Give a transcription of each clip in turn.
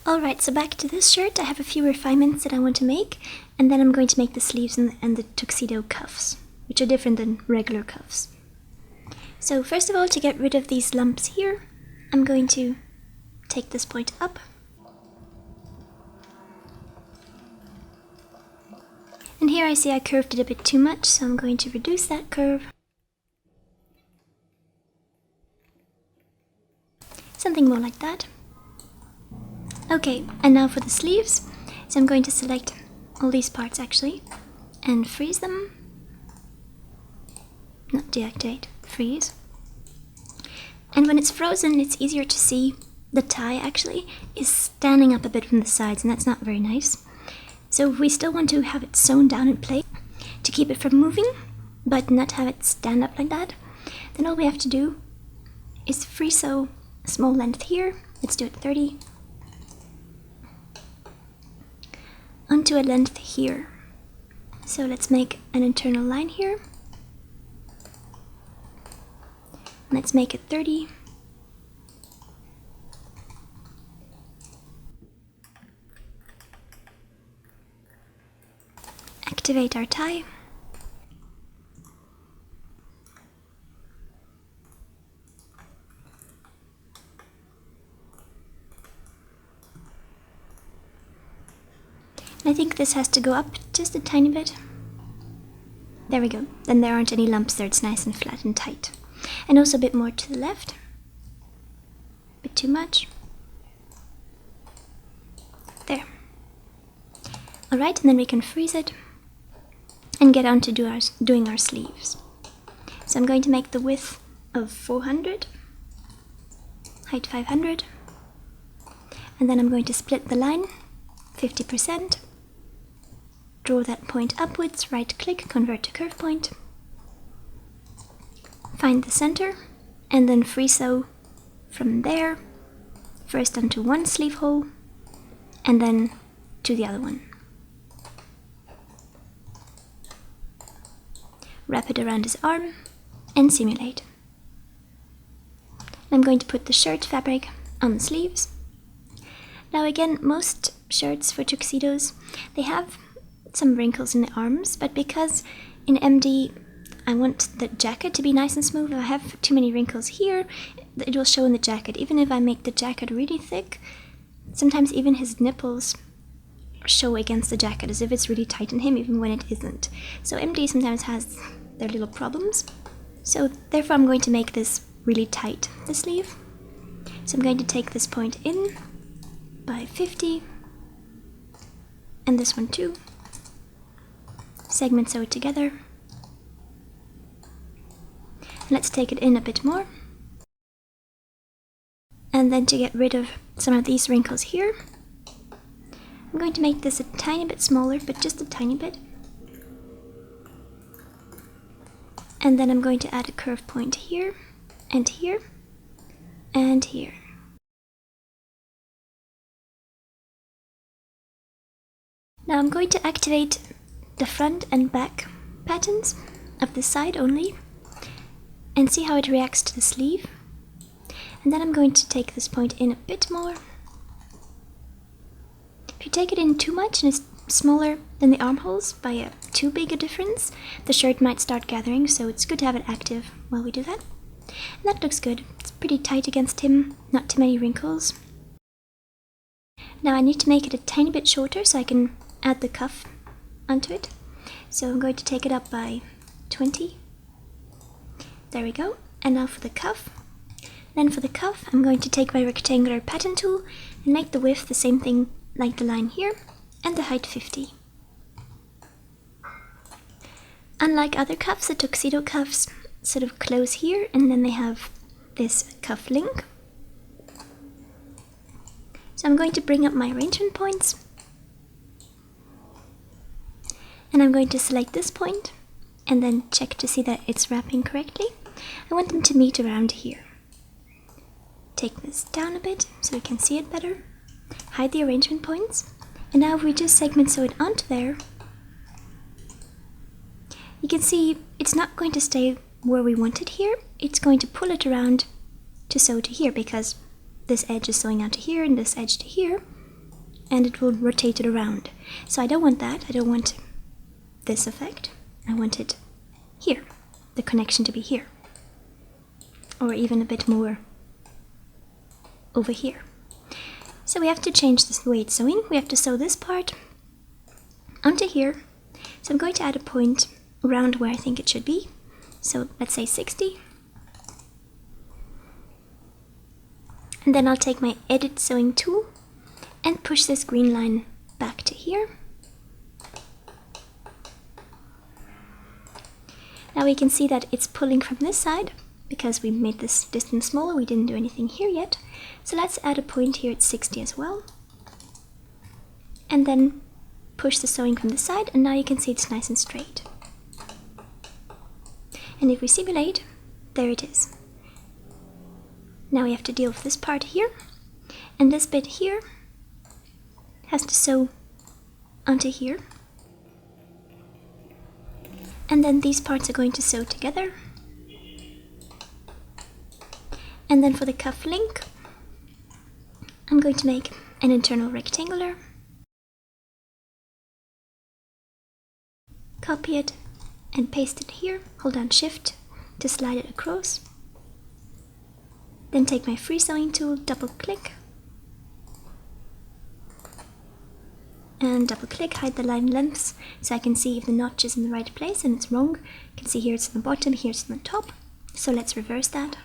Alright, so back to this shirt. I have a few refinements that I want to make, and then I'm going to make the sleeves and the tuxedo cuffs, which are different than regular cuffs. So first of all, to get rid of these lumps here, I'm going to take this point up. And here I see I curved it a bit too much, so I'm going to reduce that curve. Something more like that. Okay, and now for the sleeves. So I'm going to select all these parts actually, and freeze them. Not deactivate, freeze. And when it's frozen, it's easier to see the tie actually is standing up a bit from the sides, and that's not very nice. So if we still want to have it sewn down in place to keep it from moving, but not have it stand up like that, then all we have to do is free sew a small length here. Let's do it 30. Onto a length here. So let's make an internal line here. Let's make it 30. Activate our tie. I think this has to go up just a tiny bit. There we go. Then there aren't any lumps there, it's nice and flat and tight. And also a bit more to the left. A bit too much. There. Alright, and then we can freeze it and get on to doing our sleeves. So I'm going to make the width of 400, height 500, and then I'm going to split the line 50%, draw that point upwards, right click, convert to curve point, find the center, and then free sew from there, first onto one sleeve hole, and then to the other one. Wrap it around his arm and simulate. I'm going to put the shirt fabric on the sleeves. Now again, most shirts for tuxedos, they have some wrinkles in the arms, but because in MD I want the jacket to be nice and smooth, if I have too many wrinkles here, it will show in the jacket. Even if I make the jacket really thick, sometimes even his nipples show against the jacket as if it's really tight on him, even when it isn't. So MD sometimes has their little problems. So therefore I'm going to make this really tight, the sleeve. So I'm going to take this point in by 50, and this one too. Segment sew it together. Let's take it in a bit more. And then to get rid of some of these wrinkles here, I'm going to make this a tiny bit smaller, but just a tiny bit. And then I'm going to add a curve point here, and here, and here. Now I'm going to activate the front and back patterns of the side only, and see how it reacts to the sleeve. And then I'm going to take this point in a bit more. If you take it in too much and it's smaller than the armholes by too big a difference, the shirt might start gathering, so it's good to have it active while we do that. And that looks good. It's pretty tight against him, not too many wrinkles. Now I need to make it a tiny bit shorter so I can add the cuff onto it. So I'm going to take it up by 20. There we go. And now for the cuff. Then for the cuff, I'm going to take my rectangular pattern tool and make the width the same thing like the line here, and the height 50. Unlike other cuffs, the tuxedo cuffs sort of close here, and then they have this cuff link. So I'm going to bring up my arrangement points, and I'm going to select this point and then check to see that it's wrapping correctly. I want them to meet around here. Take this down a bit so we can see it better. Hide the arrangement points, and now if we just segment sew it onto there, you can see it's not going to stay where we want it here. It's going to pull it around to sew to here, because this edge is sewing out to here and this edge to here. and it will rotate it around. So I don't want that. I don't want this effect. I want it here, the connection to be here, or even a bit more over here. So we have to change this way it's sewing. We have to sew this part onto here. So I'm going to add a point around where I think it should be. So let's say 60. And then I'll take my edit sewing tool and push this green line back to here. Now we can see that it's pulling from this side because we made this distance smaller. We didn't do anything here yet. So let's add a point here at 60 as well. And then push the sewing from the side, and now you can see it's nice and straight. And if we simulate, there it is. Now we have to deal with this part here, and this bit here has to sew onto here. And then these parts are going to sew together. And then for the cuff link, I'm going to make an internal rectangular, copy it and paste it here, hold down Shift to slide it across. Then take my free sewing tool, double click, and double click, hide the line lengths so I can see if the notch is in the right place, and it's wrong. You can see here it's on the bottom, here it's on the top. So let's reverse that.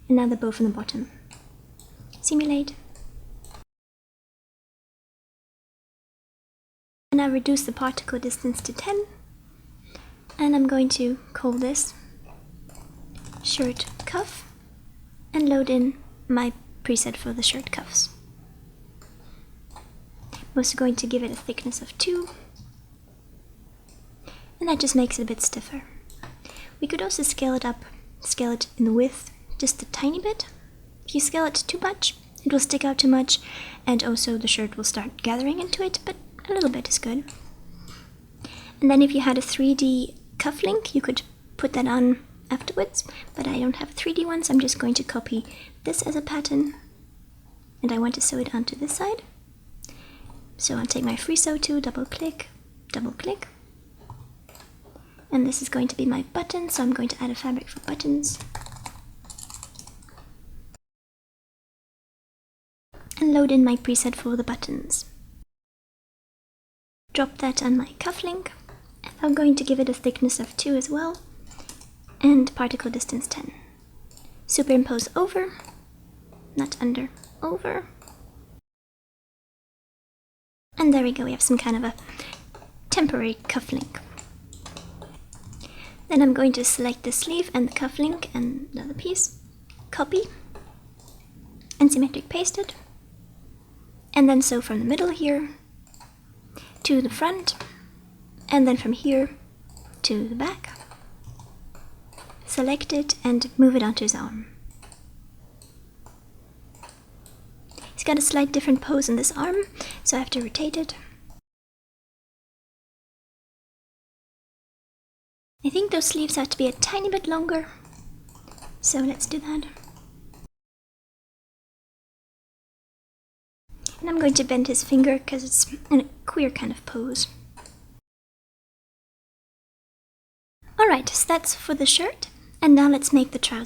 And now they're both on the bottom. Simulate. And I reduce the particle distance to 10. And I'm going to call this shirt cuff and load in my preset for the shirt cuffs. I'm also going to give it a thickness of 2, and that just makes it a bit stiffer. We could also scale it up, scale it in the width just a tiny bit. If you scale it too much, it will stick out too much, and also the shirt will start gathering into it, but a little bit is good. And then if you had a 3D cuff link, you could put that on afterwards, but I don't have a 3D one, so I'm just going to copy this as a pattern, and I want to sew it onto this side. So I'll take my free sew tool, double click, and this is going to be my button, so I'm going to add a fabric for buttons. And load in my preset for the buttons. Drop that on my cuff link, and I'm going to give it a thickness of 2 as well, and particle distance 10. Superimpose over, not under, over. And there we go, we have some kind of a temporary cuff link. Then I'm going to select the sleeve and the cuff link and the other piece, copy, and symmetric paste it, and then sew from the middle here to the front, and then from here to the back. Select it and move it onto his arm. He's got a slight different pose in this arm, so I have to rotate it. I think those sleeves have to be a tiny bit longer, so let's do that. And I'm going to bend his finger because it's in a queer kind of pose. Alright, so that's for the shirt, and now let's make the trousers.